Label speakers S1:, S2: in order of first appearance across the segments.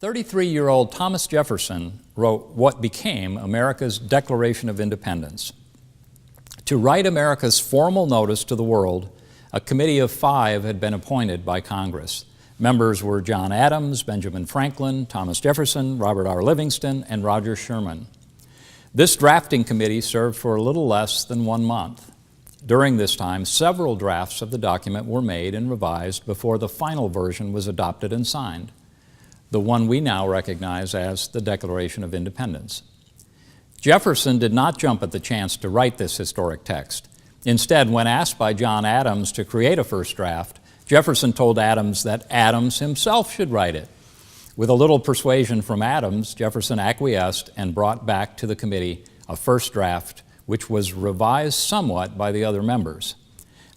S1: 33-year-old Thomas Jefferson wrote what became America's Declaration of Independence. To write America's formal notice to the world, a committee of 5 had been appointed by Congress. Members were John Adams, Benjamin Franklin, Thomas Jefferson, Robert R. Livingston, and Roger Sherman. This drafting committee served for a little less than 1 month. During this time, several drafts of the document were made and revised before the final version was adopted and signed, the one we now recognize as the Declaration of Independence. Jefferson did not jump at the chance to write this historic text. Instead, when asked by John Adams to create a first draft, Jefferson told Adams that Adams himself should write it. With a little persuasion from Adams, Jefferson acquiesced and brought back to the committee a first draft, which was revised somewhat by the other members.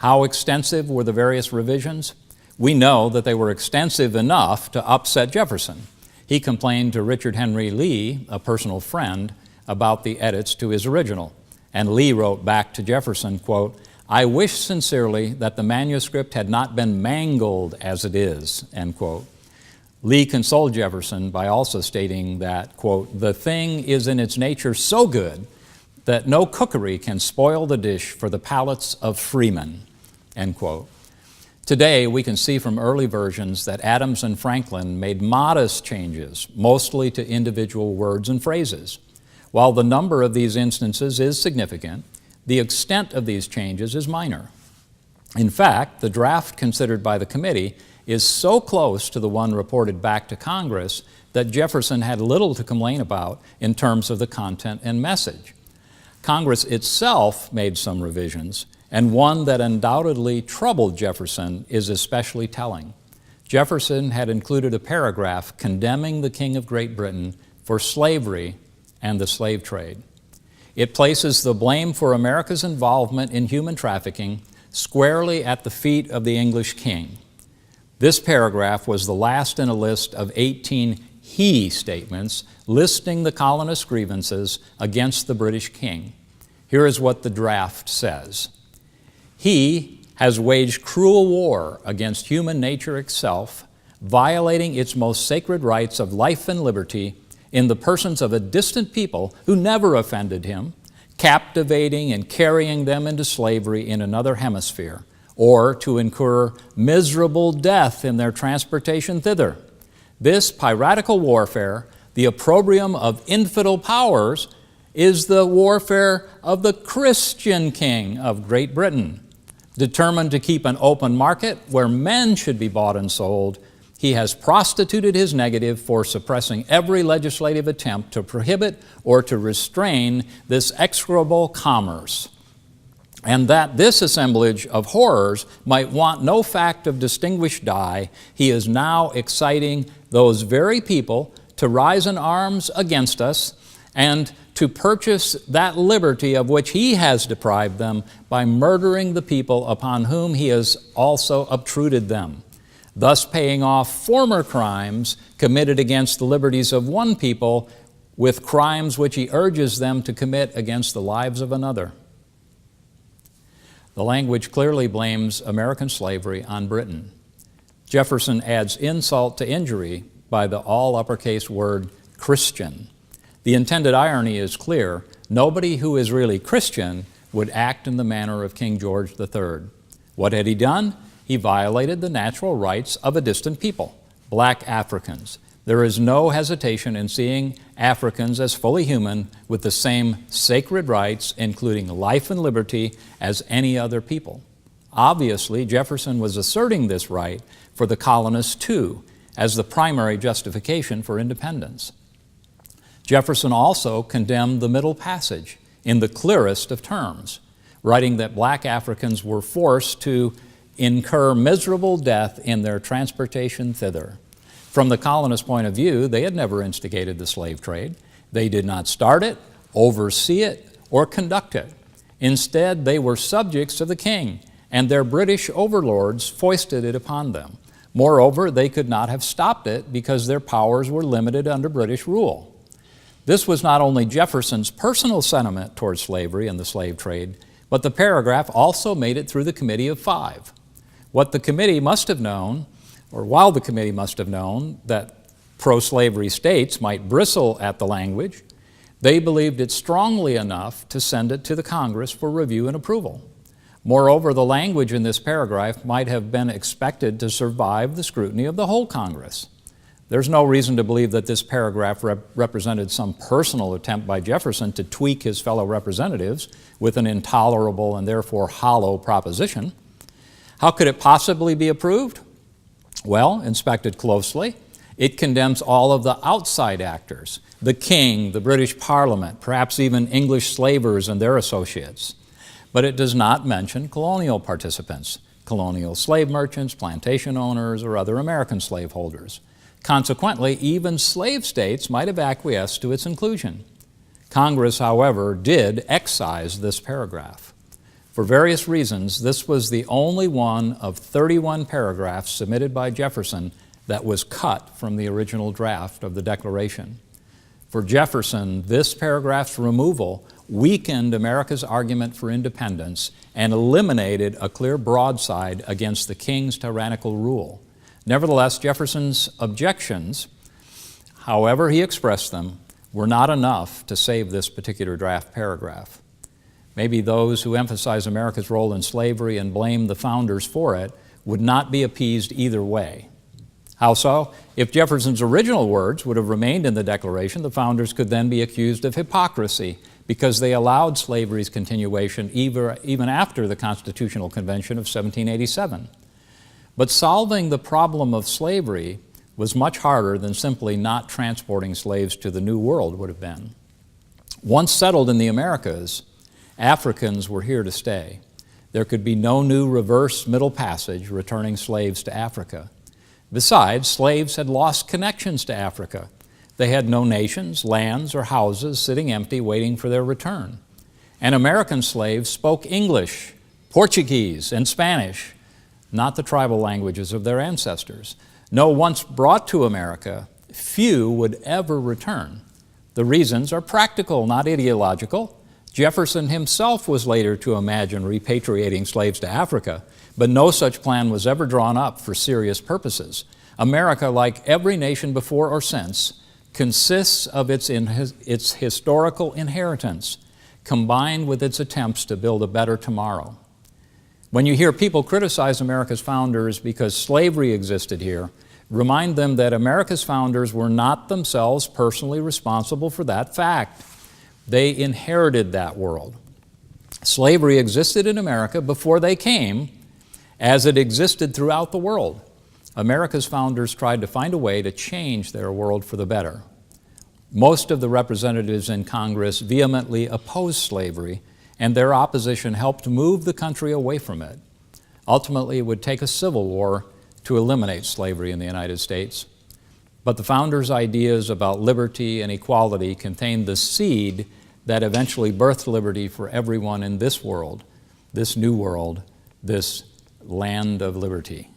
S1: How extensive were the various revisions? We know that they were extensive enough to upset Jefferson. He complained to Richard Henry Lee, a personal friend, about the edits to his original. And Lee wrote back to Jefferson, quote, "I wish sincerely that the manuscript had not been mangled as it is," end quote. Lee consoled Jefferson by also stating that, quote, "the thing is in its nature so good that no cookery can spoil the dish for the palates of freemen," end quote. Today, we can see from early versions that Adams and Franklin made modest changes, mostly to individual words and phrases. While the number of these instances is significant, the extent of these changes is minor. In fact, the draft considered by the committee is so close to the one reported back to Congress that Jefferson had little to complain about in terms of the content and message. Congress itself made some revisions, and one that undoubtedly troubled Jefferson is especially telling. Jefferson had included a paragraph condemning the King of Great Britain for slavery and the slave trade. It places the blame for America's involvement in human trafficking squarely at the feet of the English king. This paragraph was the last in a list of 18 he statements listing the colonists' grievances against the British king. Here is what the draft says. "He has waged cruel war against human nature itself, violating its most sacred rights of life and liberty in the persons of a distant people who never offended him, captivating and carrying them into slavery in another hemisphere, or to incur miserable death in their transportation thither. This piratical warfare, the opprobrium of infidel powers, is the warfare of the Christian king of Great Britain. Determined to keep an open market where men should be bought and sold, he has prostituted his negative for suppressing every legislative attempt to prohibit or to restrain this execrable commerce. And that this assemblage of horrors might want no fact of distinguished dye, he is now exciting those very people to rise in arms against us and to purchase that liberty of which he has deprived them by murdering the people upon whom he has also obtruded them, thus paying off former crimes committed against the liberties of one people with crimes which he urges them to commit against the lives of another." The language clearly blames American slavery on Britain. Jefferson adds insult to injury by the all-uppercase word Christian. The intended irony is clear. Nobody who is really Christian would act in the manner of King George III. What had he done? He violated the natural rights of a distant people, black Africans. There is no hesitation in seeing Africans as fully human with the same sacred rights, including life and liberty, as any other people. Obviously, Jefferson was asserting this right for the colonists too, as the primary justification for independence. Jefferson also condemned the Middle Passage in the clearest of terms, writing that black Africans were forced to incur miserable death in their transportation thither. From the colonists' point of view, they had never instigated the slave trade. They did not start it, oversee it, or conduct it. Instead, they were subjects of the king, and their British overlords foisted it upon them. Moreover, they could not have stopped it because their powers were limited under British rule. This was not only Jefferson's personal sentiment toward slavery and the slave trade, but the paragraph also made it through the Committee of 5. What the committee must have known, or while the committee must have known, that Pro-slavery states might bristle at the language. They believed it strongly enough to send it to the Congress for review and approval. Moreover, the language in this paragraph might have been expected to survive the scrutiny of the whole Congress. There's no reason to believe that this paragraph represented some personal attempt by Jefferson to tweak his fellow representatives with an intolerable and therefore hollow proposition. How could it possibly be approved? Well, inspected closely, it condemns all of the outside actors, the king, the British Parliament, perhaps even English slavers and their associates. But it does not mention colonial participants, colonial slave merchants, plantation owners, or other American slaveholders. Consequently, even slave states might have acquiesced to its inclusion. Congress, however, did excise this paragraph. For various reasons, this was the only one of 31 paragraphs submitted by Jefferson that was cut from the original draft of the Declaration. For Jefferson, this paragraph's removal weakened America's argument for independence and eliminated a clear broadside against the king's tyrannical rule. Nevertheless, Jefferson's objections, however he expressed them, were not enough to save this particular draft paragraph. Maybe those who emphasize America's role in slavery and blame the founders for it would not be appeased either way. How so? If Jefferson's original words would have remained in the Declaration, the founders could then be accused of hypocrisy because they allowed slavery's continuation even after the Constitutional Convention of 1787. But solving the problem of slavery was much harder than simply not transporting slaves to the New World would have been. Once settled in the Americas, Africans were here to stay. There could be no new reverse middle passage returning slaves to Africa. Besides, slaves had lost connections to Africa. They had no nations, lands, or houses sitting empty waiting for their return. And American slaves spoke English, Portuguese, and Spanish, not the tribal languages of their ancestors. No, once brought to America, few would ever return. The reasons are practical, not ideological. Jefferson himself was later to imagine repatriating slaves to Africa, but no such plan was ever drawn up for serious purposes. America, like every nation before or since, consists of its historical inheritance, combined with its attempts to build a better tomorrow. When you hear people criticize America's founders because slavery existed here, remind them that America's founders were not themselves personally responsible for that fact. They inherited that world. Slavery existed in America before they came, as it existed throughout the world. America's founders tried to find a way to change their world for the better. Most of the representatives in Congress vehemently opposed slavery, and their opposition helped move the country away from it. Ultimately, it would take a civil war to eliminate slavery in the United States. But the founders' ideas about liberty and equality contained the seed that eventually birthed liberty for everyone in this world, this new world, this land of liberty.